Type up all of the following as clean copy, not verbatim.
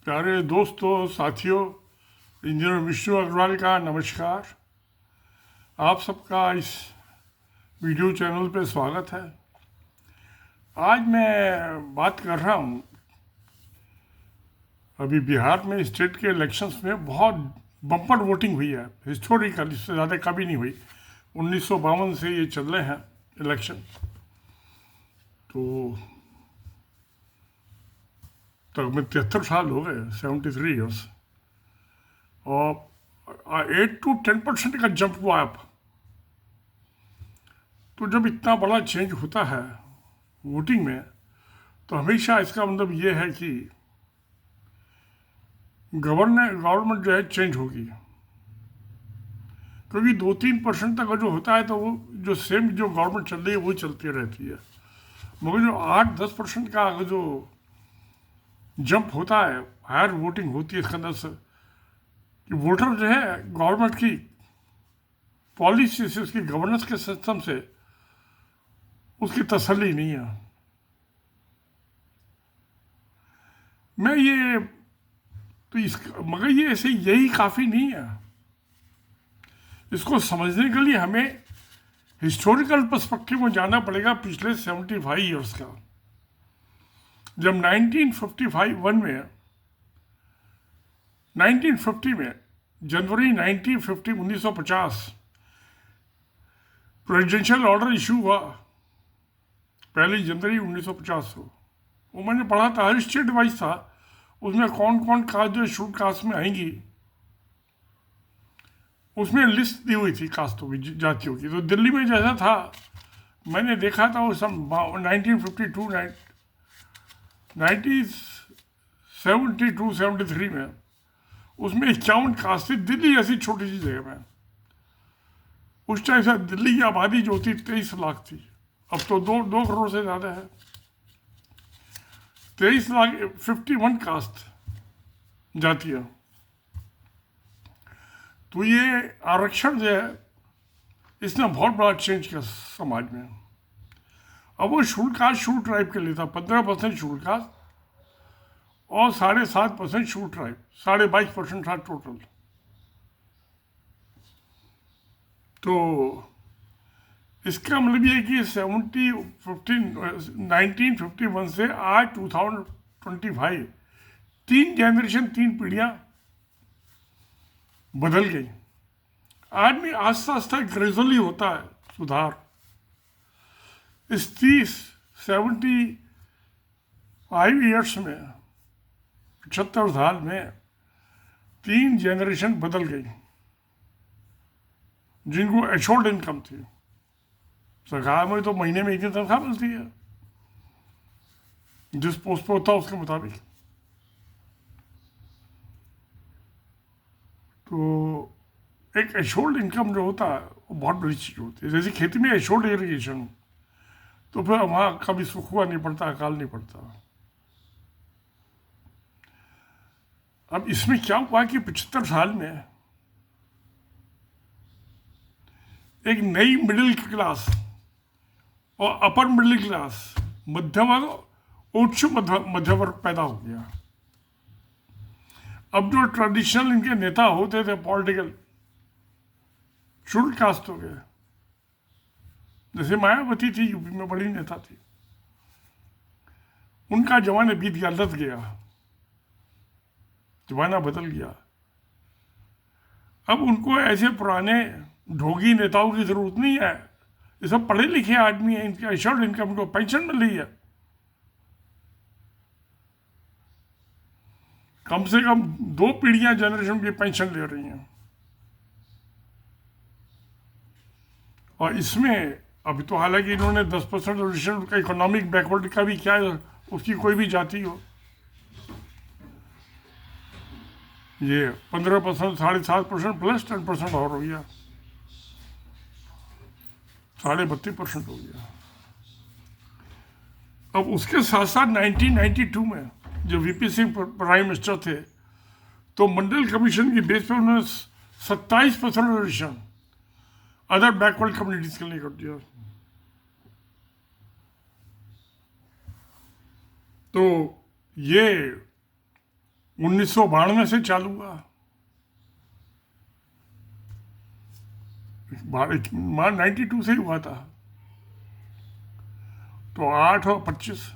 प्यारे दोस्तों, साथियों, इंजीनियर विष्णु अग्रवाल का नमस्कार। आप सबका इस वीडियो चैनल पे स्वागत है। आज मैं बात कर रहा हूँ, अभी बिहार में स्टेट के इलेक्शंस में बहुत बम्पर वोटिंग हुई है, हिस्टोरिकल, इससे ज़्यादा कभी नहीं हुई। 1952 से ये चल रहे हैं इलेक्शन, तो तक 73 साल हो गए, 73 ईयर्स, और 8 to 10% का जंप हुआ आप। तो जब इतना बड़ा चेंज होता है वोटिंग में, तो हमेशा इसका मतलब ये है कि गवर्नमेंट जो है चेंज होगी, क्योंकि 2-3% तक जो होता है तो वो जो सेम जो गवर्नमेंट चल रही है वही चलती रहती है। मगर जो 8-10% का जो जंप होता है, हायर वोटिंग होती है, इसके अंदर से कि वोटर जो है गवर्नमेंट की पॉलिसी से, उसकी गवर्नेंस के सिस्टम से उसकी तसल्ली नहीं है। मैं ये तो इस मगर ये ऐसे यही काफ़ी नहीं है। इसको समझने के लिए हमें हिस्टोरिकल पर्सपेक्टिव में जाना पड़ेगा, पिछले 75 ईयर्स का। जब 1950 में जनवरी 1950 प्रेसिडेंशियल ऑर्डर इशू हुआ, 1 जनवरी 1950 को। वो मैंने पढ़ा था, हर स्टेट वाइज था, उसमें कौन कौन कास्ट जो शेड्यूल कास्ट में आएंगी उसमें लिस्ट दी हुई थी कास्टों की, जातियों की। तो दिल्ली में जैसा था, मैंने देखा था वो सब 1952 1972-73 में, उसमें 51 कास्ट थी, दिल्ली ऐसी छोटी सी जगह में। उस टाइम से दिल्ली की आबादी जो थी 23 लाख थी, अब तो 2 करोड़ से ज़्यादा है। 23 लाख 51 कास्ट जातियाँ। तो ये आरक्षण जो है, इसने बहुत बड़ा चेंज किया समाज में। अब वो शेड्यूल कास्ट शेड्यूल ट्राइब के लिए था, 15% शेड्यूल कास्ट और 7.5% शेड्यूल ट्राइब, 22.5% था टोटल। तो इसका मतलब ये है कि 1951 से आज 2025, 3 जनरेशन, 3 पीढ़ियाँ बदल गई। आदमी आस्ता आस्ता ग्रेजुअली होता है सुधार। इस 75 ईयर्स में, 75 साल में 3 जनरेशन बदल गई। जिनको एश्योर्ड इनकम थी, सरकार में तो महीने में इतनी तनख्वाह मिलती है, जिस पोस्ट पर होता है उसके मुताबिक। तो एक एश्योर्ड इनकम जो होता है वो बहुत बड़ी चीज़ होती है। जैसे खेती में एश्योर्ड इरिगेशन, तो फिर वहाँ कभी सूखा नहीं पड़ता, अकाल नहीं पड़ता। अब इसमें क्या हुआ कि 75 साल में एक नई मिडिल क्लास और अपर मिडिल क्लास, मध्य वर्ग, उच्च मध्य वर्ग पैदा हो गया। अब जो ट्रेडिशनल इनके नेता होते थे पॉलिटिकल, शेड्यूल कास्ट हो गए। जैसे मायावती थी, यूपी में बड़ी नेता थी, उनका जमाना बीत गया, लद गया, जमाना बदल गया। अब उनको ऐसे पुराने ढोंगी नेताओं की जरूरत नहीं है। ये सब पढ़े लिखे आदमी हैं, इनका एश्योर्ड इनकम, इनको पेंशन मिल रही है, कम से कम 2 पीढ़ियां जनरेशन की पेंशन ले रही हैं। और इसमें अभी तो हालांकि इन्होंने 10% रिजर्वेशन का, इकोनॉमिक बैकवर्ड का भी क्या है, उसकी कोई भी जाति हो, ये 15%, 7.5% प्लस 10% और हो गया, 32.5% हो गया। अब उसके साथ साथ 1992 में जब वीपी सिंह प्राइम मिनिस्टर थे, तो मंडल कमीशन की बेस पे उन्होंने 27% रिजर्वेशन अदर बैकवर्ड कम्युनिटीज के लिए कर दिया। तो ये 1992 से चालू हुआ, 92 से ही हुआ था, तो 8 और 25,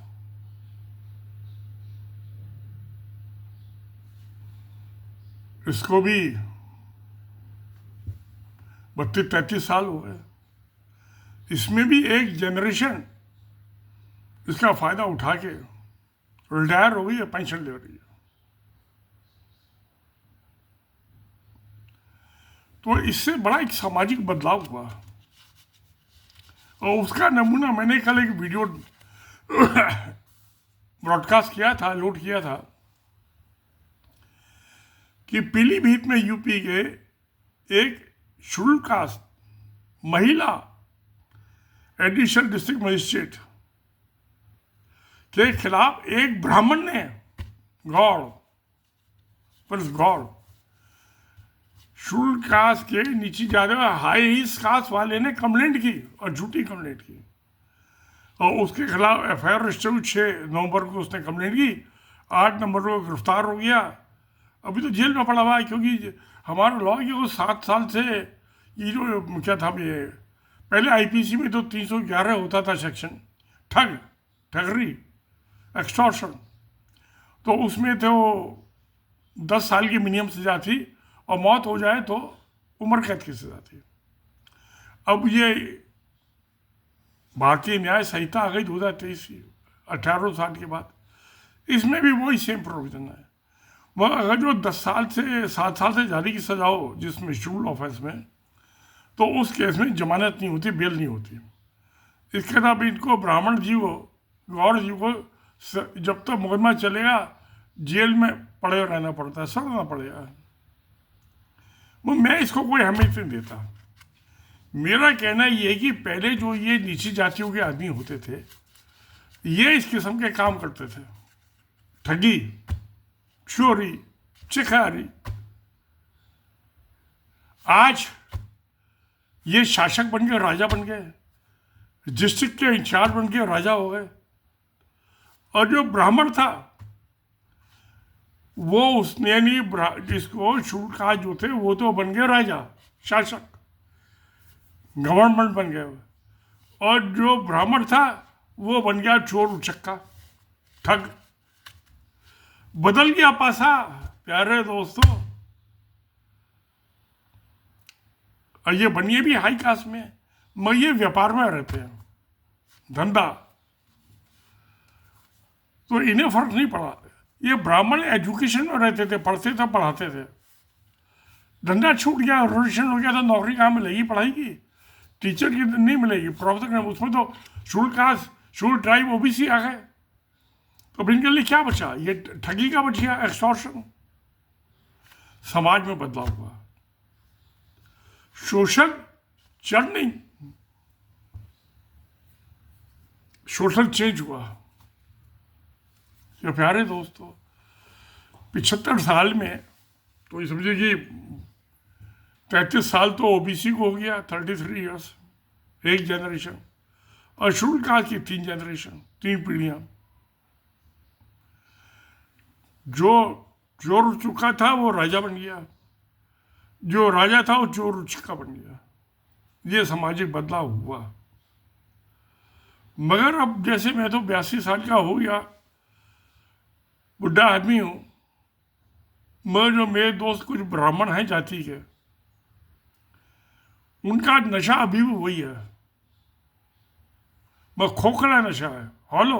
इसको भी 32-33 साल हो गए। इसमें भी एक जनरेशन इसका फायदा उठा के रिटायर हो गई है, पेंशन ले रही है। तो इससे बड़ा एक सामाजिक बदलाव हुआ, और उसका नमूना मैंने कल एक वीडियो ब्रॉडकास्ट किया था, लोड किया था, कि पीलीभीत में यूपी के एक शेड्यूल कास्ट महिला एडिशनल डिस्ट्रिक्ट मजिस्ट्रेट के खिलाफ एक ब्राह्मण ने गौड़ शेड्यूल कास्ट के नीचे जाते हुए हाई कास्ट वाले ने कंप्लेंट की, और झूठी कंप्लेंट की, और उसके खिलाफ एफआईआर रजिस्टर हुई। 6 नवंबर को उसने कंप्लेंट की, 8 नवंबर को गिरफ्तार हो गया, अभी तो जेल में पड़ा हुआ है। क्योंकि हमारा लॉ कि वो 7 साल से ये जो क्या था, ये पहले आईपीसी में तो 311 होता था सेक्शन, ठगरी, एक्सटॉर्शन, तो उसमें तो 10 साल की मिनिमम सजा थी, और मौत हो जाए तो उम्र कैद की सजा थी। अब ये भारतीय न्याय संहिता आ गई 2023 की, 18 साल के बाद, इसमें भी वही सेम प्रोविजन है। वह अगर जो 10 साल से 7 साल से ज़्यादा की सजा हो जिसमें शेड्यूल ऑफेंस में, तो उस केस में जमानत नहीं होती, बेल नहीं होती। इसके अलावा इनको ब्राह्मण जी को, गौड़ जी को जब तक मुकदमा चलेगा जेल में पड़े रहना पड़ता है, सड़ना पड़ेगा। मैं इसको कोई अहमियत नहीं देता। मेरा कहना ये है कि पहले जो ये नीची जातियों के आदमी होते थे, ये इस किस्म के काम करते थे, ठगी, चोरी, चिखारी। आज ये शासक बन गए, राजा बन गए, डिस्ट्रिक्ट के इंचार्ज बन के राजा हो गए, और जो ब्राह्मण था वो उसने नहीं, जिसको शेड्यूल कास्ट जो थे वो तो बन गए राजा, शासक, गवर्नमेंट बन गए, और जो ब्राह्मण था वो बन गया चोर, उचक्का, ठग। बदल गया पासा, प्यारे दोस्तों। और ये बनिए भी हाई कास्ट में, मगर ये व्यापार में रहते हैं, धंधा, तो इन्हें फर्क नहीं पड़ा। ये ब्राह्मण एजुकेशन में रहते थे, पढ़ते थे, पढ़ाते थे, धंधा छूट गया, रोटेशन हो गया, तो नौकरी कहाँ मिलेगी पढ़ाई की? टीचर की नहीं मिलेगी, प्रोफेसर, उसमें तो schedule caste, schedule tribe, OBC आ गए, तो इनके लिए क्या बचा? ये ठगी का बच गया, एक्सटॉर्शन। समाज में बदलाव हुआ, सोशल चर्निंग, सोशल चेंज हुआ। ये प्यारे दोस्तों, 75 साल में तो ये समझिए कि 33 साल तो ओबीसी को हो गया, 33 ईयर्स, एक जनरेशन, और शेड्यूल कास्ट की 3 जनरेशन, 3 पीढ़ियां। जो चोर चुका था वो राजा बन गया, जो राजा था वो चोर उचक्का बन गया। ये सामाजिक बदलाव हुआ। मगर अब जैसे मैं तो 82 साल का हो गया, बुढ़ा आदमी हूं, मगर जो मेरे दोस्त कुछ ब्राह्मण हैं जाति के, उनका नशा अभी भी वही है, मगर खोखला नशा है, हॉलो,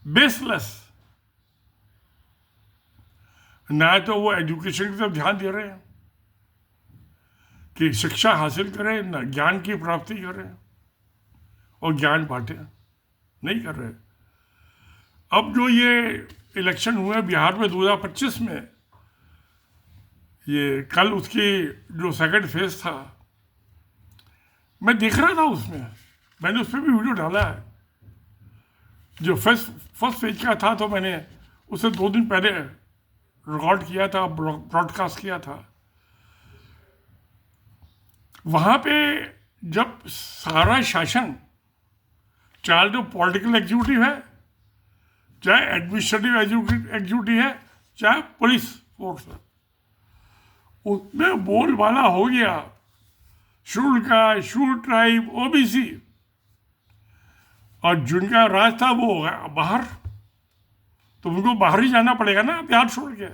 बेसलेस। ना तो वो एजुकेशन की तरफ ध्यान दे रहे हैं कि शिक्षा हासिल करें, ना ज्ञान की प्राप्ति करें और ज्ञान बांटें, नहीं कर रहे। अब जो ये इलेक्शन हुए बिहार में 2025 में, ये कल उसकी जो सेकंड फेज था, मैं देख रहा था, उसमें मैंने उस पर भी वीडियो डाला है। जो फर्स्ट फेज का था तो मैंने उसे 2 दिन पहले रिकॉर्ड किया था, ब्रॉडकास्ट किया था। वहाँ पे जब सारा शासन, चाहे जो पॉलिटिकल एग्जीक्यूटिव है, चाहे एडमिनिस्ट्रेटिव एग्जीक्यूटिव है, चाहे पुलिस फोर्स है, उसमें बोलबाला हो गया schedule caste, schedule tribe, OBC, और जिनका राज था वो बाहर, तो उनको बाहर ही जाना पड़ेगा ना बिहार छोड़ के।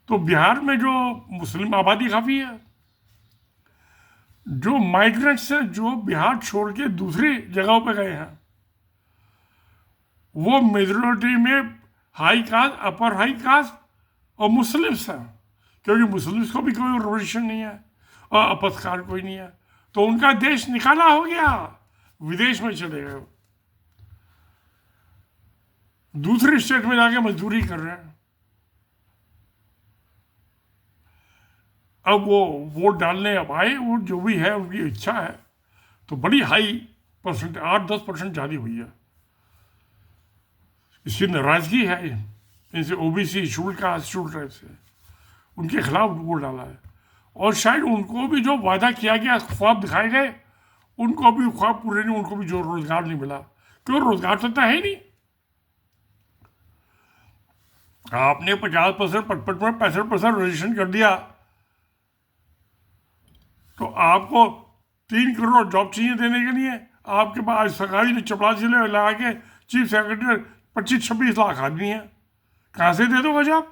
तो बिहार में जो मुस्लिम आबादी काफ़ी है, जो माइग्रेंट्स हैं जो बिहार छोड़ के दूसरी जगहों पे गए हैं, वो मेजोरिटी में हाई कास्ट, अपर हाई कास्ट और मुस्लिम्स हैं, क्योंकि मुस्लिम्स को भी कोई रिजर्वेशन नहीं है और अपस्कार कोई नहीं है, तो उनका देश निकाला हो गया, विदेश में चले गए, दूसरे स्टेट में जाके मजदूरी कर रहे हैं। अब वो वोट डालने अब आए, वो जो भी है उनकी इच्छा है, तो बड़ी हाई परसेंट 8-10% ज़्यादा हुई है, इसकी नाराजगी है इनसे, OBC, schedule caste, schedule tribe से, उनके खिलाफ वोट डाला है। और शायद उनको भी जो वादा किया गया, ख्वाब दिखाए गए, उनको भी ख्वाब पूरे नहीं, उनको भी जो रोजगार नहीं मिला, क्यों रोजगार तो है ही नहीं। आपने 50%, 55%, 65% रिजर्वेशन कर दिया, तो आपको 3 करोड़ जॉब चाहिए देने के लिए, आपके पास सरकारी जो चपरासी लगा के चीफ सेक्रेटरी 25-26 लाख आदमी है, कहाँ से दे दोगे जॉब?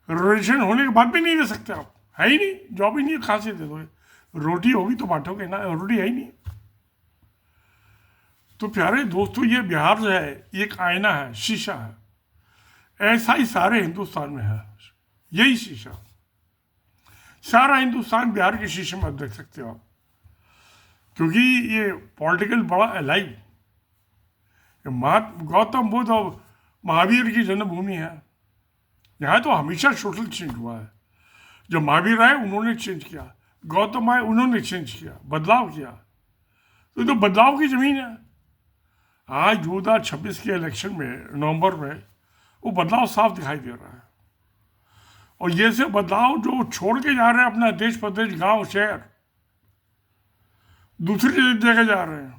रिजर्वेशन होने के बाद भी नहीं दे सकते आप, है ही नहीं, जॉब ही नहीं, कहाँ से दे दोगे? रोटी होगी तो बांटोगे ना, रोटी है ही नहीं। तो प्यारे दोस्तों, ये बिहार जो है एक आईना है, शीशा है, ऐसा ही सारे हिंदुस्तान में है, यही शीशा, सारा हिंदुस्तान बिहार के शीशे में देख सकते हो आप, क्योंकि ये पॉलिटिकल बड़ा अलाइव, गौतम बुद्ध और महावीर की जन्मभूमि है, यहाँ तो हमेशा सोशल चेंज हुआ है। जो महावीर आए उन्होंने चेंज किया, गौतम आए उन्होंने चेंज किया, बदलाव किया, तो बदलाव की जमीन है। आज 2026 के इलेक्शन में नवंबर में वो बदलाव साफ दिखाई दे रहा है, और ये से बदलाव जो छोड़ के जा रहे हैं अपना देश प्रदेश, गांव शहर, दूसरी जगह जा रहे हैं,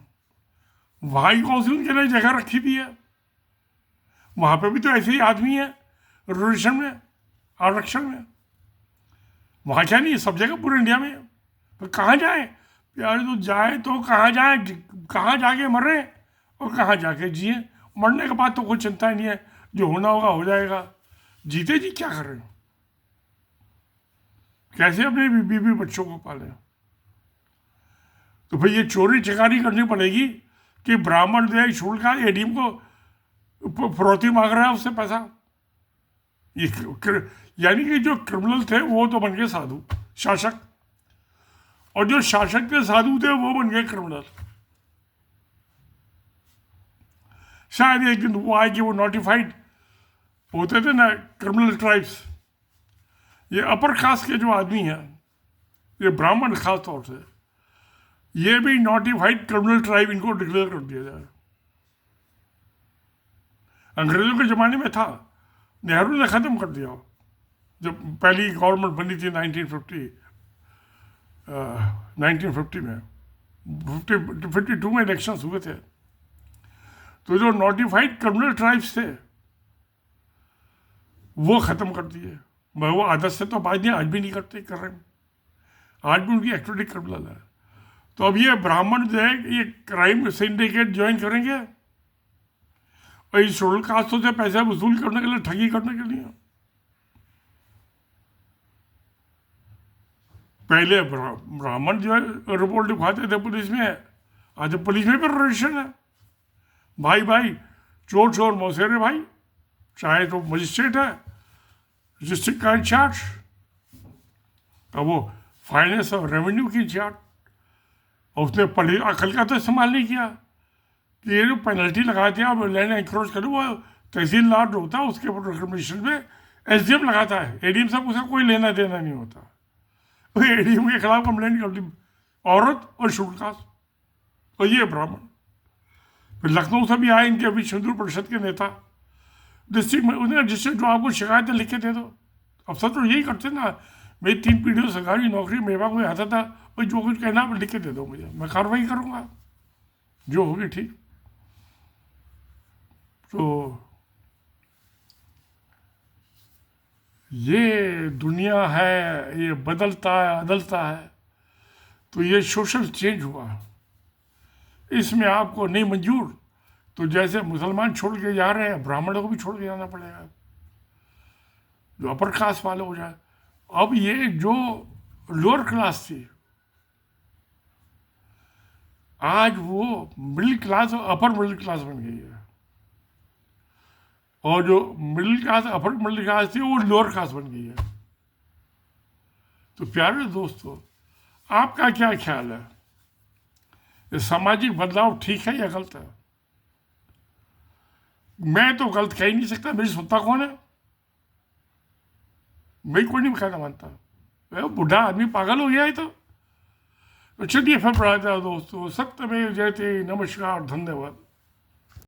वहाँ ही कौन सी उनके लिए जगह रखी भी है? वहाँ पे भी तो ऐसे ही आदमी है रिजर्वेशन में, आरक्षण में, वहाँ क्या नहीं है, सब जगह पूरे इंडिया में। तो कहाँ जाए यार? तो जाए तो कहाँ जाए, कहाँ जाके मरे और कहाँ जाके जिए? मरने के बाद तो कोई चिंता ही नहीं है, जो होना होगा हो जाएगा, जीते जी क्या कर रहे हो? कैसे अपने बीवी बच्चों को पाले? तो भाई ये चोरी चकारी करनी पड़ेगी कि ब्राह्मण जो है शेड्यूल कास्ट एडीएम को फरौती मांग रहा है उससे पैसा। ये यानी कि जो क्रिमिनल थे वो तो बन गए साधु, शासक, और जो शासक के साधु थे वो बन गए क्रिमिनल। शायद एक दिन वो आए कि वो नोटिफाइड होते थे ना क्रिमिनल ट्राइब्स, ये अपर कास्ट के जो आदमी हैं, ये ब्राह्मण खास तौर से, ये भी नोटिफाइड क्रिमिनल ट्राइब इनको डिक्लेयर कर दिया जाए। अंग्रेजों के ज़माने में था, नेहरू ने ख़त्म कर दिया जब पहली गवर्नमेंट बनी थी 1950 में, 52 में इलेक्शंस हुए थे। तो जो नोटिफाइड क्रिमिनल ट्राइब्स थे वो ख़त्म कर दिए। मैं वो आदत से तो आज भी नहीं करते, कर रहे हैं, आज भी उनकी एक्टिविटी क्रिमिनल है। तो अब ये ब्राह्मण जो है ये क्राइम सिंडिकेट ज्वाइन करेंगे और इस शेड्यूल कास्टों से पैसा वसूल करने के लिए, ठगी करने के लिए। पहले ब्राह्मण जो है रिपोर्ट लिखवाते थे पुलिस में, आज पुलिस में भी रजिस्ट्रेशन है, भाई भाई, चोर चोर मौसेरे भाई, चाहे तो मजिस्ट्रेट है, डिस्ट्रिक्ट का इंचार्ज, अब वो फाइनेंस और रेवेन्यू की इंचार्ज, और उसने पढ़ी अकल का तो इस्तेमाल नहीं किया कि ये जो पेनल्टी लगा दिया अब लैंड एंक्रोच करो, वो तहसीलदार जो होता है उसके रिकमेंडेशन में एसडीएम लगाता है, एडीएम से उसका कोई लेना देना नहीं होता। तो एडीएम के खिलाफ कंप्लेंट कर दी, औरत और शेड्यूल कास्ट, और ये ब्राह्मण। फिर लखनऊ से भी आए इनके अभी हिंदू परिषद के नेता, डिस्ट्रिक्ट में उन्हें डिस्ट्रिक्ट जो आपको शिकायतें लिख के दे दो। अफसर तो यही करते ना, मेरी 3 पीढ़ियों सरकारी नौकरी, मेरे पास कोई आता था, भाई जो कुछ कहना आप लिख के दे दो मुझे, मैं कार्रवाई करूँगा, जो होगी ठीक। तो ये दुनिया है, ये बदलता है अदलता है, तो ये सोशल चेंज हुआ, इसमें आपको नहीं मंजूर तो जैसे मुसलमान छोड़ के जा रहे हैं, ब्राह्मणों को भी छोड़ के जाना पड़ेगा, जो अपर क्लास वाले हो जाए। अब ये जो लोअर क्लास थी, आज वो मिडिल क्लास और अपर मिडिल क्लास बन गई है, और जो middle class upper middle class थी वो लोअर क्लास बन गई है। तो प्यारे दोस्तों, आपका क्या ख्याल है, ये सामाजिक बदलाव ठीक है या गलत है? मैं तो गलत कह ही नहीं सकता, मेरी सुनता कौन है? मैं कोई नहीं कहना मानता, बूढ़ा आदमी पागल हो गया है। तो चलिए फिर पढ़ा जाए दोस्तों, सत्य में जयते। नमस्कार, धन्यवाद।